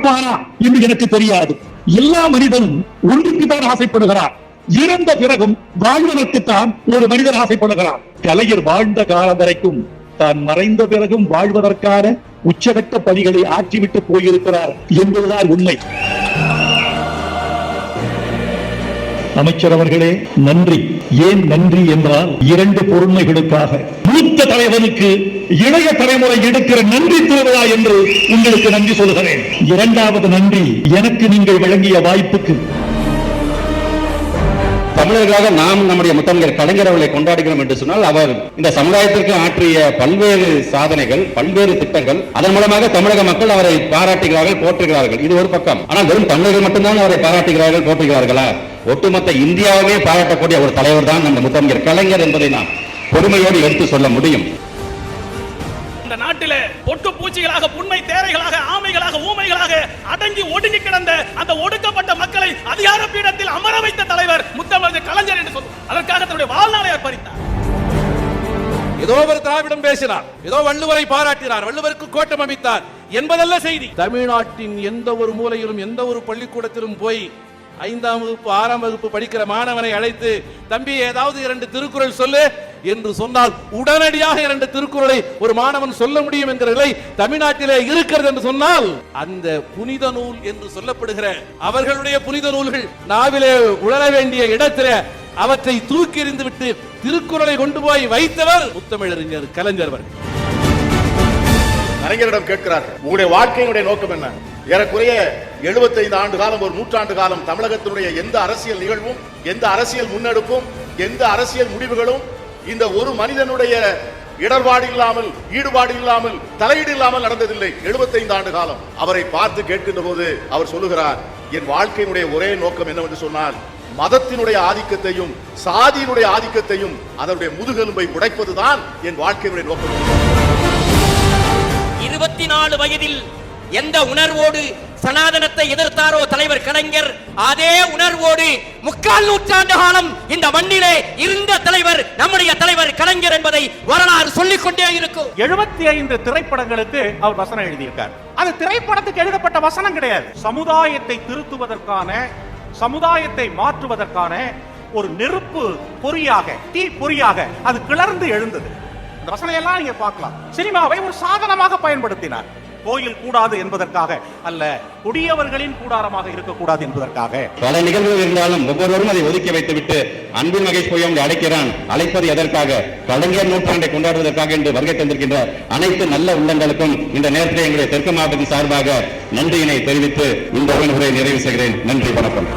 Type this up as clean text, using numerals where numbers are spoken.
இருப்பாரா என்று எனக்கு தெரியாது. எல்லா மனிதனும் ஒன்றுக்குத்தான் ஆசைப்படுகிறார். இறந்த பிறகும் வாழ்வதற்குத்தான் ஒரு மனிதன் ஆசைப்படுகிறார். கலைஞர் வாழ்ந்த காலம் வரைக்கும் தான் மறைந்த பிறகும் வாழ்வதற்கான உச்சகட்ட பணிகளை ஆற்றிவிட்டு போயிருக்கிறார் என்பதுதான் உண்மை. அமைச்சர் அவர்களே, நன்றி. ஏன் நன்றி என்றால் 2 பொருண்மைகளுக்காக. மூத்த தலைவனுக்கு இளைய தலைமுறை எடுக்கிற நன்றி திருவிழா என்று உங்களுக்கு நன்றி சொல்கிறேன். 2வது நன்றி எனக்கு நீங்கள் வழங்கிய வாய்ப்புக்கு. தமிழர்களாக நாம் நம்முடைய முத்தமிழர் கலைஞர் அவர்களை கொண்டாடுகிறோம் என்று சொன்னால், அவர் இந்த சமுதாயத்திற்கு ஆற்றிய பல்வேறு சாதனைகள், பல்வேறு திட்டங்கள், அதன் மூலமாக தமிழக மக்கள் அவரை பாராட்டுகிறார்கள், போற்றுகிறார்கள். இது ஒரு பக்கம். ஆனால் வெறும் தமிழர்கள் மட்டும்தான் அவரை பாராட்டுகிறார்கள், போற்றுகிறார்களா? ஒட்டுமொத்த இந்தியாவே பாராட்டக்கூடிய ஒரு தலைவர் தான் நம்ம முத்தமிழர் கலைஞர் என்பதை நாம் பொறுமையோடு எடுத்து சொல்ல முடியும். இந்த நாட்டிலே பொட்டு பூச்சிகளாக, புன்மை தேரைகளாக, ஆமைகளாக, ஊமைகளாக அடங்கி ஒடுங்கி கிடந்த அந்த ஒடுக்கப்பட்ட மக்களை அதிகார பீடத்தில் அமர வைத்த தலைவர் முத்தமிழர் கலைஞர் என்று சொல்லுவோம். அதற்காக தன்னுடைய வாழ்நாளை அர்ப்பணித்தார். ஏதோ ஒரு திராவிடம் பேசினார், ஏதோ வள்ளுவரை பாராட்டினார், வள்ளுவருக்கு கோட்டம் அமைத்தார் என்பதல்ல செய்தி. தமிழ்நாட்டின் எந்த ஒரு மூலையிலும், எந்த ஒரு பள்ளிக்கூடத்திலும் போய் 5ஆம் வகுப்பு 6ஆம் வகுப்பு படிக்கிற மாணவனை அழைத்து, தம்பி ஏதாவது 2 திருக்குறள் சொல்லு என்று சொன்னால் உடனடியாக 2 திருக்குறளை ஒரு மாணவன் சொல்ல முடியும் என்கிற நிலை தமிழ்நாட்டிலே இருக்கிறது என்று சொன்னால், அந்த புனித நூல் என்று சொல்லப்படுகிற அவர்களுடைய புனித நூல்கள் நாவிலே உணர வேண்டிய இடத்திலே அவற்றை தூக்கி எறிந்து விட்டு திருக்குறளை கொண்டு போய் வைத்தவர் முத்தமிழறிஞர் கலைஞர் அவர்கள். கலைஞரிடம் கேட்கிறார்கள், உங்களுடைய வாழ்க்கையினுடைய நோக்கம் என்ன? ஏறக்குறைய 75 ஆண்டு காலம், ஒரு நூற்றாண்டு காலம் தமிழகத்தினுடைய எந்த அரசியல் நிகழ்வும், எந்த அரசியல் முன்னெடுப்பும், எந்த அரசியல் முடிவுகளும் இந்த ஒரு மனிதனுடைய இடர்பாடு இல்லாமல், ஈடுபாடு இல்லாமல், தலையீடு இல்லாமல் நடந்ததில்லை. 75 ஆண்டு காலம். அவரை பார்த்து கேட்கின்ற போது அவர் சொல்லுகிறார், என் வாழ்க்கையினுடைய ஒரே நோக்கம் என்னவென்று சொன்னால், மதத்தினுடைய ஆதிக்கத்தையும் சாதியினுடைய ஆதிக்கத்தையும் அதனுடைய முதுகெலும்பை உடைப்பதுதான் என் வாழ்க்கையினுடைய நோக்கம். 24 வயதில் எந்த உணர்வோடு சனாதனத்தை எதிர்த்தாரோ தலைவர் கலைஞர், அதே உணர்வோடு 3/4 நூற்றாண்டு காலம் இந்த மண்ணிலே இருந்த தலைவர் நம்முடைய தலைவர் கலைஞர் என்பதை வரலாறு சொல்லிக் கொண்டே இருக்கும். 75 திரைப்படங்களுக்கு அவர் வசனம் எழுதியிருக்கார். அது திரைப்படத்துக்கு எழுதப்பட்ட வசனம் கிடையாது. சமுதாயத்தை திருத்துவதற்கான, சமுதாயத்தை மாற்றுவதற்கான ஒரு நெருப்பு பொறியாக, தீ பொறியாக அது கிளர்ந்து எழுந்தது. அந்த வசனம் எல்லாம் நீங்க பார்க்கலாம். சினிமாவை ஒரு சாதனமாக பயன்படுத்தினார். கோயில் கூடாது என்பதற்காக அல்ல, குடியவர்களின் கூடாரமாக இருக்கக்கூடாது என்பதற்காக. பல நிகழ்வுகள் இருந்தாலும் ஒவ்வொருவரும் அதை ஒதுக்கி வைத்துவிட்டு அன்பில் மகேஷ் போய் அவங்களை அழைக்கிறான். அழைப்பது எதற்காக? கலைஞர் நூற்றாண்டை கொண்டாடுவதற்காக என்று வருகை தந்திருக்கின்ற அனைத்து நல்ல உள்ளங்களுக்கும் இந்த நேரத்தில் எங்களுடைய தெற்கு மாவட்டத்தின் சார்பாக நன்றியினை தெரிவித்து இந்த உரையை நிறைவு செய்கிறேன். நன்றி, வணக்கம்.